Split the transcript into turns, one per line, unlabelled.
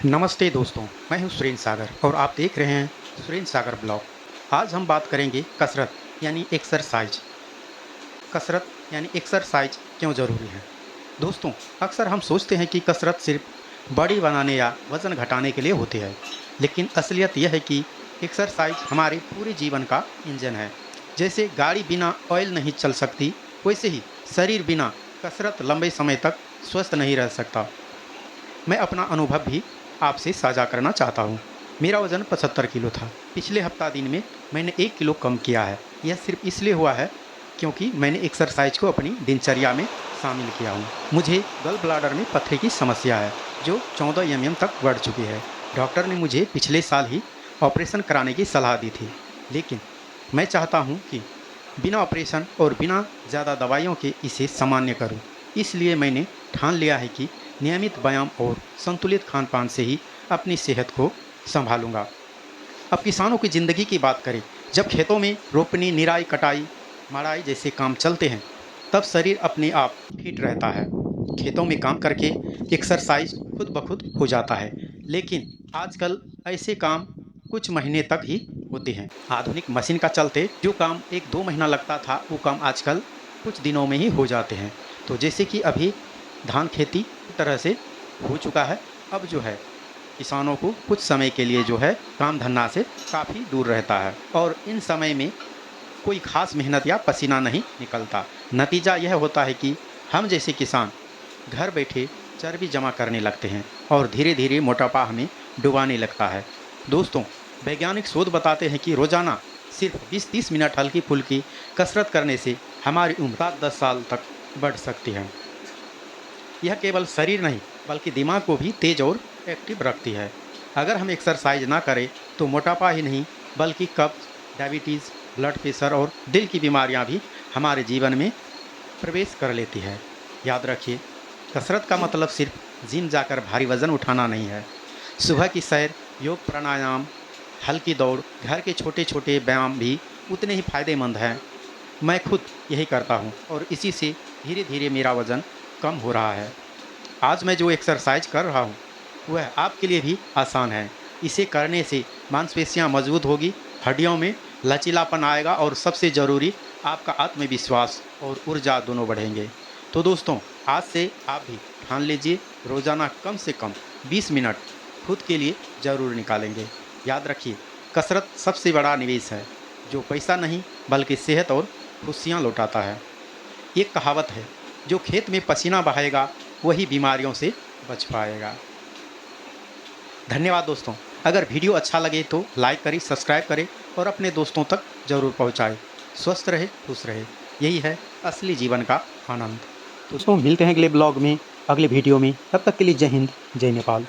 नमस्ते दोस्तों, मैं हूं सुरेंद्र सागर और आप देख रहे हैं सुरेंद्र सागर ब्लॉग। आज हम बात करेंगे कसरत यानी एक्सरसाइज। कसरत यानी एक्सरसाइज क्यों ज़रूरी है? दोस्तों, अक्सर हम सोचते हैं कि कसरत सिर्फ बॉडी बनाने या वज़न घटाने के लिए होती है, लेकिन असलियत यह है कि एक्सरसाइज हमारे पूरे जीवन का इंजन है। जैसे गाड़ी बिना ऑयल नहीं चल सकती, वैसे ही शरीर बिना कसरत लंबे समय तक स्वस्थ नहीं रह सकता। मैं अपना अनुभव भी आपसे साझा करना चाहता हूँ। मेरा वज़न 75 किलो था। पिछले हफ्ता दिन में मैंने 1 किलो कम किया है। यह सिर्फ़ इसलिए हुआ है क्योंकि मैंने एक्सरसाइज को अपनी दिनचर्या में शामिल किया हूँ। मुझे गॉल ब्लैडर में पथरी की समस्या है, जो 14 एमएम तक बढ़ चुकी है। डॉक्टर ने मुझे पिछले साल ही ऑपरेशन कराने की सलाह दी थी, लेकिन मैं चाहता हूँ कि बिना ऑपरेशन और बिना ज़्यादा दवाइयों के इसे सामान्य करूँ। इसलिए मैंने ठान लिया है कि नियमित व्यायाम और संतुलित खान-पान से ही अपनी सेहत को सँभालूँगा। अब किसानों की ज़िंदगी की बात करें, जब खेतों में रोपनी, निराई, कटाई, मड़ाई जैसे काम चलते हैं, तब शरीर अपने आप फिट रहता है। खेतों में काम करके एक्सरसाइज खुद ब खुद हो जाता है, लेकिन आजकल ऐसे काम कुछ महीने तक ही होते हैं। आधुनिक मशीन का चलते जो काम 1-2 महीना लगता था, वो काम आजकल कुछ दिनों में ही हो जाते हैं। तो जैसे कि अभी धान खेती तरह से हो चुका है, अब जो है किसानों को कुछ समय के लिए जो है काम धंधा से काफ़ी दूर रहता है और इन समय में कोई ख़ास मेहनत या पसीना नहीं निकलता। नतीजा यह होता है कि हम जैसे किसान घर बैठे चर्बी जमा करने लगते हैं और धीरे-धीरे मोटापा हमें डुबाने लगता है। दोस्तों, वैज्ञानिक शोध बताते हैं कि रोज़ाना सिर्फ 20-30 मिनट हल्की-फुल्की कसरत करने से हमारी उम्र 7-10 साल तक बढ़ सकती है। यह केवल शरीर नहीं बल्कि दिमाग को भी तेज और एक्टिव रखती है। अगर हम एक्सरसाइज ना करें तो मोटापा ही नहीं बल्कि कब्ज, डायबिटीज़, ब्लड प्रेशर और दिल की बीमारियां भी हमारे जीवन में प्रवेश कर लेती है। याद रखिए, कसरत का मतलब सिर्फ जिम जाकर भारी वजन उठाना नहीं है। सुबह की सैर, योग, प्राणायाम, हल्की दौड़, घर के छोटे छोटे व्यायाम भी उतने ही फायदेमंद हैं। मैं खुद यही करता हूँ और इसी से धीरे धीरे मेरा वज़न कम हो रहा है। आज मैं जो एक्सरसाइज कर रहा हूँ वह आपके लिए भी आसान है। इसे करने से मांसपेशियाँ मजबूत होगी, हड्डियों में लचीलापन आएगा और सबसे ज़रूरी आपका आत्मविश्वास और ऊर्जा दोनों बढ़ेंगे। तो दोस्तों, आज से आप भी ठान लीजिए, रोज़ाना कम से कम 20 मिनट खुद के लिए ज़रूर निकालेंगे। याद रखिए, कसरत सबसे बड़ा निवेश है, जो पैसा नहीं बल्कि सेहत और खुशियाँ लौटाता है। एक कहावत है, जो खेत में पसीना बहाएगा वही बीमारियों से बच पाएगा। धन्यवाद दोस्तों। अगर वीडियो अच्छा लगे तो लाइक करें, सब्सक्राइब करें और अपने दोस्तों तक ज़रूर पहुंचाएं। स्वस्थ रहे, खुश रहे, यही है असली जीवन का आनंद। दोस्तों, मिलते हैं अगले ब्लॉग में, अगले वीडियो में। तब तक के लिए जय हिंद, जय नेपाल।